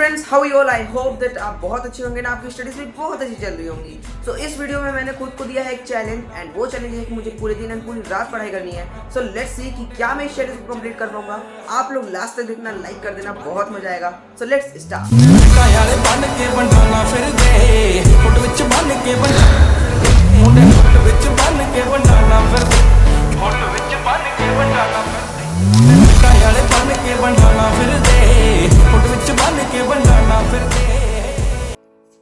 Friends, how you all? I hope that आप बहुत अच्छे होंगे ना, आपकी स्टडीज भी बहुत अच्छी चल रही होंगी। सो इस वीडियो में मैंने खुद को दिया है एक चैलेंज, एंड वो चैलेंज है कि मुझे पूरे दिन एंड पूरी रात पढ़ाई करनी है। सो लेट्स सी कि क्या मैं इस चैलेंज को कंप्लीट कर पाऊंगा। आप लोग लास्ट तक देखना, लाइक कर देना, बहुत मजा आएगा। So let's start.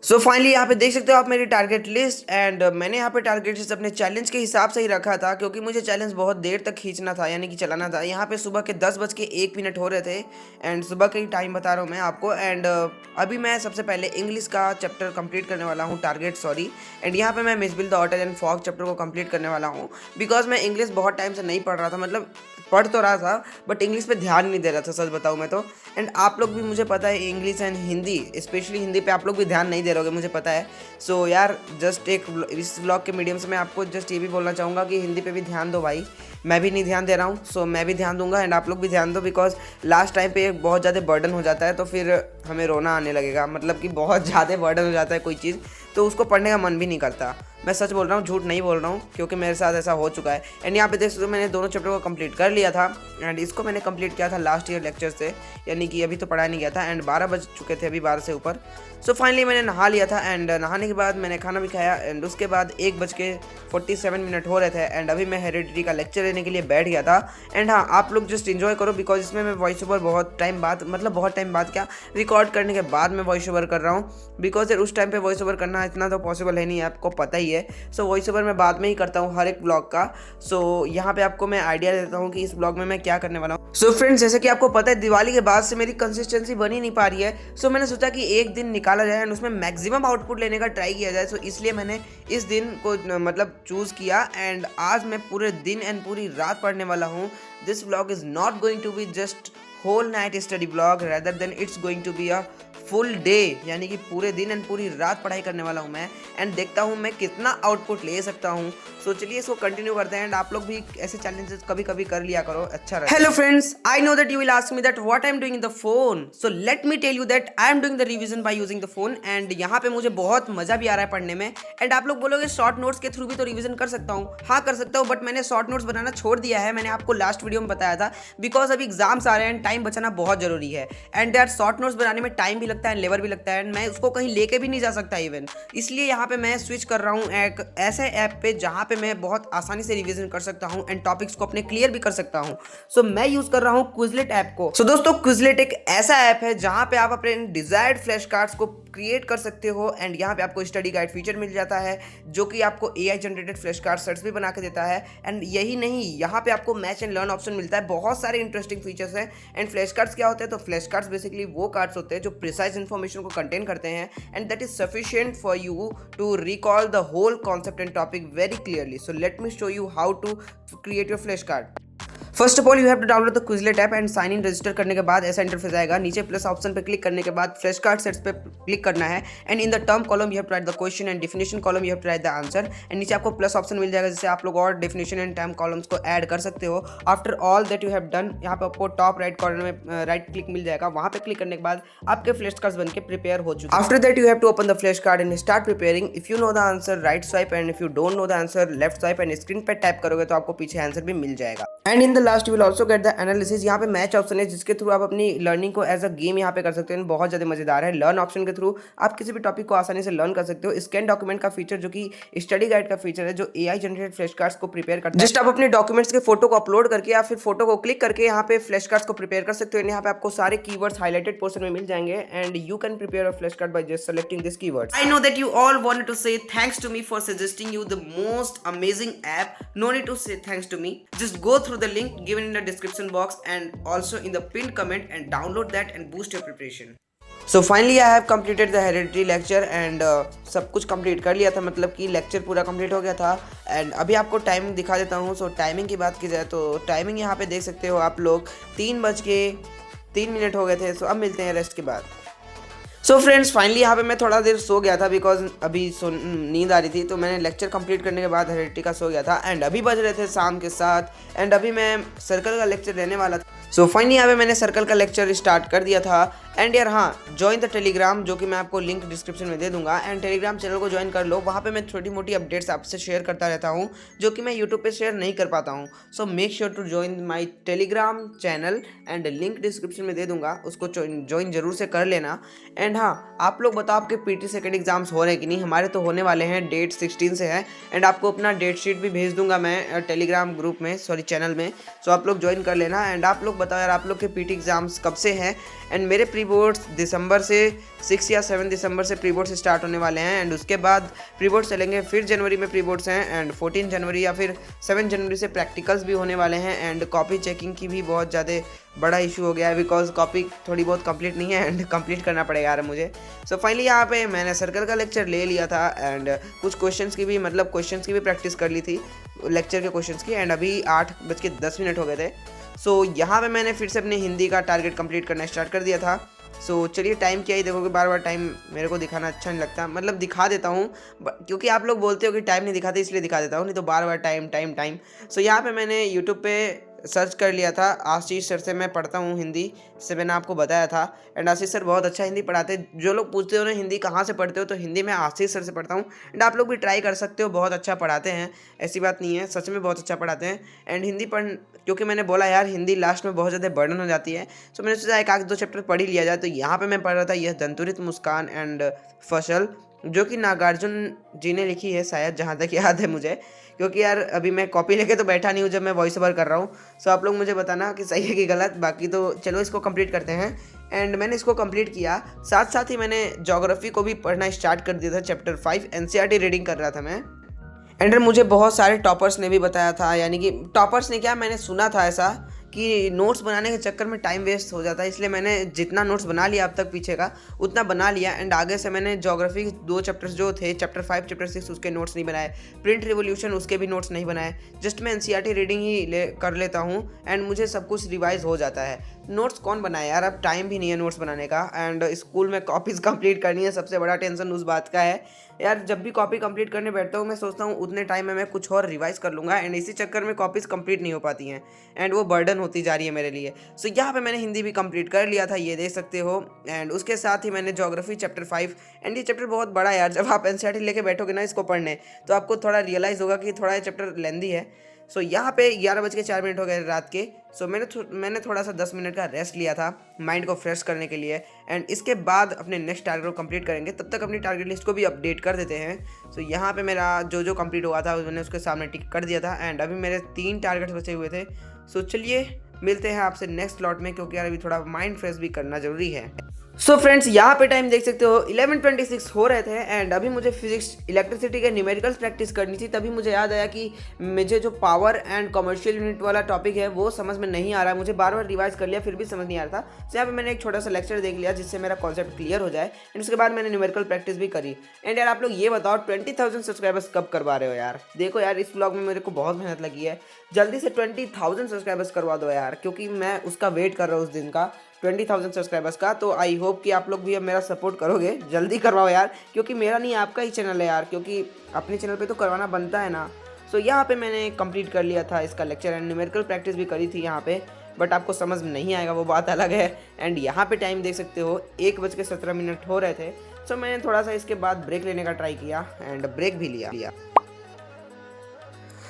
So finally यहाँ पे देख सकते हो आप मेरी टारगेट लिस्ट, एंड मैंने यहाँ पे टारगेट लिस्ट अपने चैलेंज के हिसाब से ही रखा था, क्योंकि मुझे चैलेंज बहुत देर तक खींचना था, यानी कि चलाना था। यहाँ पे सुबह के 10:01 हो रहे थे, एंड सुबह के ही टाइम बता रहा हूँ मैं आपको। एंड अभी मैं सबसे पहले इंग्लिश का चैप्टर कंप्लीट करने वाला हूँ, टारगेट सॉरी। एंड यहाँ पे मैं Mijbil the otter and fog chapter को कंप्लीट करने वाला हूँ, बिकॉज मैं इंग्लिश बहुत टाइम से नहीं पढ़ रहा था, मतलब पढ़ तो रहा था बट इंग्लिश पे ध्यान नहीं दे रहा था, सच बताऊँ मैं तो। एंड आप लोग भी, मुझे पता है, English and Hindi, specially Hindi पे आप लोग भी ध्यान नहीं दे रहोगे, मुझे पता है। सो यार, जस्ट इस व्लॉग के मीडियम से मैं आपको जस्ट ये भी बोलना चाहूँगा कि हिंदी पे भी ध्यान दो भाई। मैं भी नहीं ध्यान दे रहा हूँ, सो मैं भी ध्यान दूंगा, एंड आप लोग भी ध्यान दो, बिकॉज लास्ट टाइम पे बहुत ज़्यादा बर्डन हो जाता है, तो फिर हमें रोना आने लगेगा, मतलब कि बहुत ज़्यादा बर्डन हो जाता है कोई चीज़, तो उसको पढ़ने का मन भी नहीं करता। मैं सच बोल रहा हूँ, झूठ नहीं बोल रहा हूँ, क्योंकि मेरे साथ ऐसा हो चुका है। एंड यहाँ पे देख सकते हो मैंने दोनों चैप्टर को कंप्लीट कर लिया था, एंड इसको मैंने कंप्लीट किया था लास्ट ईयर लेक्चर से, यानी कि अभी तो पढ़ा नहीं गया था। एंड 12 बज चुके थे अभी, 12 से ऊपर। सो फाइनली मैंने नहा लिया था, एंड नहाने के बाद मैंने खाना भी खाया, एंड उसके बाद 1:47 हो रहे थे, एंड अभी मैं हेरिडिटी का लेक्चर लेने के लिए बैठ गया था। एंड हाँ, आप लोग जस्ट इन्जॉय करो, बिकॉज इसमें मैं वॉइस ओवर बहुत टाइम बाद, मतलब बहुत टाइम बाद क्या, रिकॉर्ड करने के बाद मैं वॉइस ओवर कर रहा हूँ, बिकॉज उस टाइम पे वॉइस ओवर करना इतना तो पॉसिबल है नहीं, आपको पता ही है। सो वॉइस ओवर मैं बाद में ही करता हूँ हर एक ब्लॉग का। सो यहाँ पे आपको मैं आइडिया देता हूँ कि इस ब्लॉग में मैं क्या करने वाला हूँ। सो फ्रेंड्स, जैसे कि आपको पता है, दिवाली के बाद से मेरी कंसिस्टेंसी बनी नहीं पा रही है। सो मैंने सोचा कि एक दिन निकाला जाए एंड उसमें मैक्सिमम आउटपुट लेने का ट्राई किया जाए। सो इसलिए मैंने इस दिन को मतलब चूज़ किया, एंड आज मैं पूरे दिन एंड पूरी रात पढ़ने वाला हूँ। This blog is not going to be just whole night study blog, rather than it's going to be a full day, यानी कि पूरे दिन एंड पूरी रात पढ़ाई करने वाला हूँ मैं, एंड देखता हूँ मैं कितना आउटपुट ले सकता हूँ। सो चलिए इसको कंटिन्यू करते हैं, एंड आप लोग भी ऐसे चैलेंजेस कभी कभी कर लिया करो, अच्छा रहता है। Hello friends, I know that you will ask me that what I am doing in the phone. So let me tell you that I am doing the revision by using the phone, and यहाँ पे मुझे बहुत मजा भी आ रहा है पढ़ने में। एंड आप लोग बोलोगे शॉर्ट नोट्स के थ्रू भी तो रिवीजन कर सकता हूँ। हाँ, कर सकता हूँ, बट मैंने शॉर्ट नोट्स बनाना छोड़ दिया है, मैंने आपको लास्ट वीडियो में बताया था, बिकॉज अभी एग्जाम्स आ रहे हैं, टाइम बचाना बहुत जरूरी है। एंड यार, शॉर्ट नोट्स बनाने में टाइम भी लगता है, लेबर भी लगता है, एंड मैं उसको कहीं लेके भी नहीं जा सकता इवन, इसलिए यहाँ पे मैं स्विच कर रहा हूँ एक ऐसे ऐप पे जहाँ पे मैं बहुत आसानी से रिवीजन कर सकता हूँ एंड टॉपिक्स को अपने क्लियर भी कर सकता हूँ। सो मैं यूज कर रहा हूँ क्विजलेट ऐप को। सो दोस्तों, क्विजलेट एक ऐसा ऐप है जहाँ पे आप अपने डिजायर्ड फ्लैश कार्ड्स को क्रिएट कर सकते हो, एंड यहाँ पे आपको स्टडी गाइड फीचर मिल जाता है, जो कि आपको AI generated flash card sets भी बना के देता है। एंड यही नहीं, यहाँ पे आपको मैच एंड लर्न ऑप्शन मिलता है, बहुत सारे इंटरेस्टिंग फीचर्स हैं। एंड फ्लैश कार्ड्स क्या होते हैं? तो फ्लैश कार्ड्स बेसिकली वो कार्ड्स होते हैं जो प्रिसाइज इन्फॉर्मेशन को कंटेन करते हैं, and that is sufficient for you to recall the whole concept and topic very clearly. So let me show you how to create your flashcard. First of all you have to download the Quizlet app and sign in. Register करने के बाद ऐसा interface आएगा, नीचे plus option पे click करने के बाद फ्लैश कार्ड सेट्स पे क्लिक करना है, and in the term column you have to write the question, and definition column you have to write the answer. And नीचे आपको प्लस ऑप्शन मिल जाएगा, जिससे आप लोग और डेफिनेशन एंड टर्म कॉलम्स को ऐड कर सकते हो। After all that you have done, यहाँ पे आपको टॉप राइट कॉर्नर में राइट क्लिक मिल जाएगा, वहाँ पे क्लिक करने के बाद आपके फ्लैश कार्ड्स बनके प्रिपेयर हो चुके हैं। After that you have to open the flash card and start preparing. If you know the answer, right swipe, and if you don't know the answer, left swipe, and screen पे type करोगे तो आपको पीछे answer भी मिल जाएगा। And in the last you will also get the analysis. यहाँ पे मैच ऑप्शन है, जिसके थ्रू आप अपनी लर्निंग को एज अ गेम यहाँ पे कर सकते हैं, बहुत ज़्यादा मजेदार है। लर्न ऑप्शन के थ्रू आप किसी भी टॉपिक को आसानी से लर्न कर सकते हो। स्कैन डॉक्यूमेंट का फीचर, जो कि स्टडी गाइड का फीचर है, जो AI जनरेटेड फ्लैश कार्ड्स को प्रिपेयर करता है। जस्ट आप अपने डॉक्यूमेंट्स के फोटो को अपलोड करके या फिर फोटो को क्लिक करके यहाँ पे फ्लैश कार्ड्स को प्रिपेयर कर सकते हो। यहाँ पे आपको सारे कीवर्ड्स हाईलाइटेड पोर्शन में मिल जाएंगे, and you can prepare a flash card by just selecting this keywords. I know that you all wanted to say thanks to me for suggesting you the most amazing app. No need to say thanks to me, just go through the link given in the description box and also in the pinned comment and download that and boost your preparation. So finally I have completed the hereditary lecture and सब कुछ complete कर लिया था, मतलब कि lecture पूरा complete हो गया था। एंड अभी आपको टाइमिंग दिखा देता हूँ। सो टाइमिंग की बात की जाए तो टाइमिंग यहाँ पे देख सकते हो आप लोग, 3:03 हो गए थे। सो अब मिलते हैं रेस्ट के बाद। सो फ्रेंड्स, फाइनली यहाँ पे मैं थोड़ा देर सो गया था, बिकॉज अभी नींद आ रही थी, तो मैंने लेक्चर कंप्लीट करने के बाद हेरिडिटी का सो गया था। एंड अभी बज रहे थे शाम के 7, एंड अभी मैं सर्कल का लेक्चर लेने वाला था। सो फाइनली यहाँ पे मैंने सर्कल का लेक्चर स्टार्ट कर दिया था। एंड यार हाँ, ज्वाइन द टेलीग्राम, जो कि मैं आपको लिंक डिस्क्रिप्शन में दे दूंगा। एंड टेलीग्राम चैनल को ज्वाइन कर लो, वहाँ पे मैं छोटी मोटी अपडेट्स आपसे शेयर करता रहता हूँ जो कि मैं यूट्यूब पे शेयर नहीं कर पाता हूँ। So make sure to join my Telegram channel and link description में दे दूंगा, उसको ज्वाइन जरूर से कर लेना। एंड हाँ, आप लोग बताओ आपके PT सेकेंड एग्जाम्स हो रहे हैं कि नहीं। हमारे तो होने वाले हैं, डेट 16 से है। एंड आपको अपना डेट शीट भी भेज दूंगा मैं टेलीग्राम ग्रुप में, सॉरी चैनल में। सो आप लोग ज्वाइन कर लेना। एंड आप लोग बताओ यार, आप लोग के PT एग्जाम्स कब से हैं। एंड मेरे प्री बोर्ड्स दिसंबर से 6 या 7 दिसंबर से प्री बोर्ड्स स्टार्ट होने वाले हैं। एंड उसके बाद प्री बोर्ड्स चलेंगे, फिर जनवरी में प्री बोर्ड्स हैं। एंड 14 जनवरी या फिर 7 जनवरी से प्रैक्टिकल्स भी होने वाले हैं। एंड कॉपी चेकिंग की भी बहुत ज़्यादा बड़ा इशू हो गया है, बिकॉज कॉपी थोड़ी बहुत कंप्लीट नहीं है एंड कंप्लीट करना पड़ेगा यार मुझे। सो फाइनली यहाँ पे मैंने सर्कल का लेक्चर ले लिया था। एंड कुछ क्वेश्चंस की भी, मतलब क्वेश्चंस की भी प्रैक्टिस कर ली थी, लेक्चर के क्वेश्चंस की। एंड अभी 8:10 हो गए थे। सो यहाँ पे मैंने फिर से अपने हिंदी का टारगेट कंप्लीट करना स्टार्ट कर दिया था। सो चलिए, टाइम क्या ही देखोगे, बार बार टाइम मेरे को दिखाना अच्छा नहीं लगता। मतलब दिखा देता हूँ क्योंकि आप लोग बोलते हो कि टाइम नहीं दिखाते, इसलिए दिखा देता हूँ, नहीं तो बार बार टाइम टाइम टाइम। सो यहाँ पे मैंने यूट्यूब पे सर्च कर लिया था। आशीष सर से मैं पढ़ता हूँ हिंदी, से मैंने आपको बताया था। एंड आशीष सर बहुत अच्छा हिंदी पढ़ाते हैं। जो लोग पूछते हो ना हिंदी कहाँ से पढ़ते हो, तो हिंदी मैं आशीष सर से पढ़ता हूँ। एंड आप लोग भी ट्राई कर सकते हो, बहुत अच्छा पढ़ाते हैं, ऐसी बात नहीं है, सच में बहुत अच्छा पढ़ाते हैं। एंड हिंदी क्योंकि मैंने बोला यार हिंदी लास्ट में बहुत ज़्यादा बर्डन हो जाती है। सो मैंने सोचा एक आध दो चैप्टर पढ़ ही लिया जाए। तो यहाँ पर मैं पढ़ रहा था यह दंतुरित मुस्कान एंड फसल, जो कि नागार्जुन जी ने लिखी है शायद, जहाँ तक याद है मुझे। क्योंकि यार अभी मैं कॉपी लेके तो बैठा नहीं हूँ जब मैं वॉइस ओवर कर रहा हूँ। सो आप लोग मुझे बताना कि सही है कि गलत। बाकी तो चलो इसको कंप्लीट करते हैं। एंड मैंने इसको कंप्लीट किया, साथ साथ ही मैंने ज्योग्राफी को भी पढ़ना स्टार्ट कर दिया था। चैप्टर 5 NCERT रीडिंग कर रहा था मैं। एंड मुझे बहुत सारे टॉपर्स ने भी बताया था, यानी कि टॉपर्स ने क्या, मैंने सुना था ऐसा कि नोट्स बनाने के चक्कर में टाइम वेस्ट हो जाता है, इसलिए मैंने जितना नोट्स बना लिया अब तक पीछे का उतना बना लिया। एंड आगे से मैंने ज्योग्राफी के 2 चैप्टर्स जो थे, चैप्टर 5 चैप्टर 6, उसके नोट्स नहीं बनाए। प्रिंट रिवोल्यूशन उसके भी नोट्स नहीं बनाए। जस्ट मैं NCERT रीडिंग ही कर लेता हूँ एंड मुझे सब कुछ रिवाइज हो जाता है। नोट्स कौन बनाए यार, अब टाइम भी नहीं है नोट्स बनाने का। एंड स्कूल में कॉपीज़ कंप्लीट करनी है, सबसे बड़ा टेंशन उस बात का है यार। जब भी कॉपी कंप्लीट करने बैठता हूँ मैं सोचता हूँ उतने टाइम में मैं कुछ और रिवाइज कर लूँगा। एंड इसी चक्कर में कॉपीज़ कंप्लीट नहीं हो पाती हैं एंड वो बर्डन होती जा रही है मेरे लिए। सो यहाँ पे मैंने हिंदी भी कंप्लीट कर लिया था, ये देख सकते हो। एंड उसके साथ ही मैंने ज्योग्राफी चैप्टर 5, एंड ये चैप्टर बहुत बड़ा है यार। जब आप NCERT लेके बैठोगे ना इसको पढ़ने, तो आपको थोड़ा रियलाइज़ होगा कि थोड़ा ये चैप्टर लेंदी है। सो यहाँ पे 11:04 हो गए रात के। सो मैंने थोड़ा सा 10 मिनट का रेस्ट लिया था माइंड को फ्रेश करने के लिए। एंड इसके बाद अपने नेक्स्ट टारगेट को कंप्लीट करेंगे, तब तक अपनी टारगेट लिस्ट को भी अपडेट कर देते हैं। सो यहाँ पे मेरा जो कंप्लीट हुआ था मैंने उसके सामने टिक कर दिया था। एंड अभी मेरे 3 टारगेट्स बचे हुए थे। सो चलिए मिलते हैं आपसे नेक्स्ट स्लॉट में, क्योंकि यार अभी थोड़ा माइंड फ्रेश भी करना ज़रूरी है। सो फ्रेंड्स, यहाँ पे टाइम देख सकते हो 11:26 हो रहे थे। एंड अभी मुझे फिजिक्स इलेक्ट्रिसिटी के न्यूमेरिकल्स प्रैक्टिस करनी थी। तभी मुझे याद आया कि मुझे जो पावर एंड कमर्शियल यूनिट वाला टॉपिक है वो समझ में नहीं आ रहा है। मुझे बार बार रिवाइज कर लिया फिर भी समझ नहीं आ रहा था। तो यहाँ पे मैंने एक छोटा सा लेक्चर देख लिया जिससे मेरा कॉन्सेप्ट क्लियर हो जाए। एंड उसके बाद मैंने न्यूमेरिकल प्रैक्टिस भी करी। एंड यार आप लोग ये बताओ 20,000 सब्सक्राइबर्स कब करवा रहे हो यार। देखो यार, इस ब्लॉग में मेरे को बहुत मेहनत लगी है, जल्दी से 20,000 सब्सक्राइबर्स करवा दो यार, क्योंकि मैं उसका वेट कर रहा हूँ उस दिन का, 20,000 सब्सक्राइबर्स का। तो आई होप कि आप लोग भी अब मेरा सपोर्ट करोगे, जल्दी करवाओ यार, क्योंकि मेरा नहीं आपका ही चैनल है यार, क्योंकि अपने चैनल पे तो करवाना बनता है ना। सो यहाँ पे मैंने कंप्लीट कर लिया था इसका लेक्चर एंड न्यूमेरिकल प्रैक्टिस भी करी थी यहाँ पे, बट आपको समझ में नहीं आएगा, वो बात अलग है। एंड यहाँ पे टाइम देख सकते हो 1:17 हो रहे थे। सो मैंने थोड़ा सा इसके बाद ब्रेक लेने का ट्राई किया एंड ब्रेक भी लिया।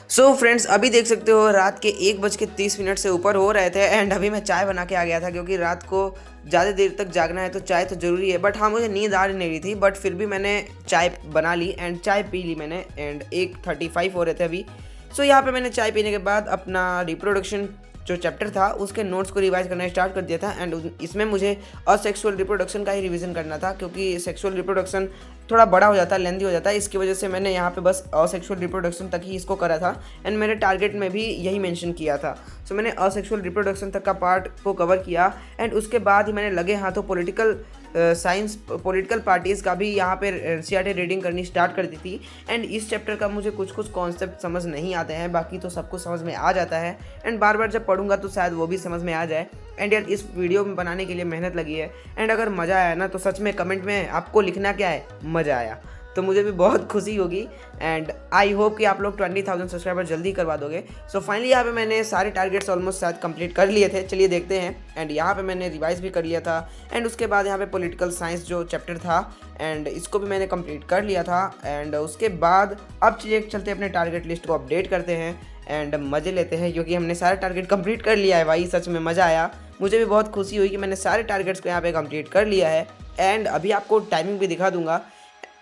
सो फ्रेंड्स, अभी देख सकते हो रात के 1:30 से ऊपर हो रहे थे। एंड अभी मैं चाय बना के आ गया था, क्योंकि रात को ज़्यादा देर तक जागना है तो चाय तो ज़रूरी है। बट हाँ, मुझे नींद आ नहीं रही थी, बट फिर भी मैंने चाय बना ली एंड चाय पी ली मैंने। एंड 1:35 हो रहे थे अभी। सो यहाँ पे मैंने चाय पीने के बाद अपना रिप्रोडक्शन जो चैप्टर था उसके नोट्स को रिवाइज करना स्टार्ट कर दिया था। एंड इसमें मुझे असेक्सुअल रिप्रोडक्शन का ही रिवीजन करना था, क्योंकि सेक्सुअल रिप्रोडक्शन थोड़ा बड़ा हो जाता है, लेंदी हो जाता है। इसकी वजह से मैंने यहाँ पे बस असेक्सुअल रिप्रोडक्शन तक ही इसको करा था। एंड मेरे टारगेट में भी यही मेंशन किया था। सो मैंने असेक्सुअल रिप्रोडक्शन तक का पार्ट को कवर किया। एंड उसके बाद ही मैंने लगे हाथों पॉलिटिकल साइंस, पॉलिटिकल पार्टीज़ का भी यहाँ पे NCERT रीडिंग करनी स्टार्ट कर दी थी। एंड इस चैप्टर का मुझे कुछ कॉन्सेप्ट समझ नहीं आते हैं, बाकी तो सब कुछ समझ में आ जाता है। एंड बार बार जब पढ़ूंगा तो शायद वो भी समझ में आ जाए। एंड यार इस वीडियो में बनाने के लिए मेहनत लगी है। एंड अगर मज़ा आया ना तो सच में कमेंट में आपको लिखना क्या है, मज़ा आया। तो मुझे भी बहुत खुशी होगी एंड आई होप कि आप लोग 20,000 सब्सक्राइबर जल्दी करवा दोगे। सो फाइनली यहाँ पे मैंने सारे टारगेट्स ऑलमोस्ट शायद कंप्लीट कर लिए थे। चलिए देखते हैं। एंड यहाँ पे मैंने रिवाइज भी कर लिया था एंड उसके बाद यहाँ पे पॉलिटिकल साइंस जो चैप्टर था एंड इसको भी मैंने कंप्लीट कर लिया था। एंड उसके बाद अब चलिए चलते अपने टारगेट लिस्ट को अपडेट करते हैं एंड मज़े लेते हैं, क्योंकि हमने सारे टारगेट कंप्लीट कर लिया है भाई। सच में मज़ा आया, मुझे भी बहुत खुशी हुई कि मैंने सारे टारगेट्स को यहाँ पे कंप्लीट कर लिया है। एंड अभी आपको टाइमिंग भी दिखा दूंगा।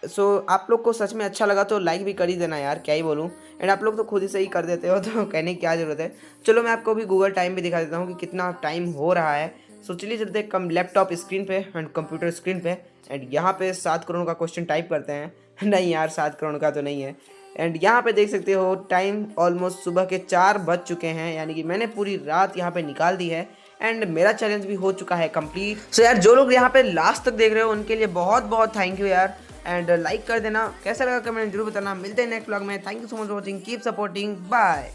सो आप लोग को सच में अच्छा लगा तो लाइक भी कर ही देना यार, क्या ही बोलूँ। एंड आप लोग तो खुद ही सही कर देते हो तो कहने की क्या ज़रूरत है। चलो मैं आपको भी गूगल टाइम भी दिखा देता हूँ कि कितना टाइम हो रहा है। सो चलिए चलते कम लैपटॉप स्क्रीन पे एंड कंप्यूटर स्क्रीन पे एंड यहाँ पे 7 करोड़ का क्वेश्चन टाइप करते हैं। नहीं यार 7 करोड़ का तो नहीं है। एंड यहाँ पे देख सकते हो टाइम ऑलमोस्ट सुबह के 4 बज चुके हैं, यानी कि मैंने पूरी रात यहाँ पे निकाल दी है एंड मेरा चैलेंज भी हो चुका है कंप्लीट। सो यार जो लोग यहाँ पे लास्ट तक देख रहे हो उनके लिए बहुत बहुत थैंक यू यार। एंड लाइक कर देना, कैसा लगा कमेंट जरूर बताना। मिलते हैं नेक्स्ट व्लॉग में। Thank you so much for watching, keep supporting, bye.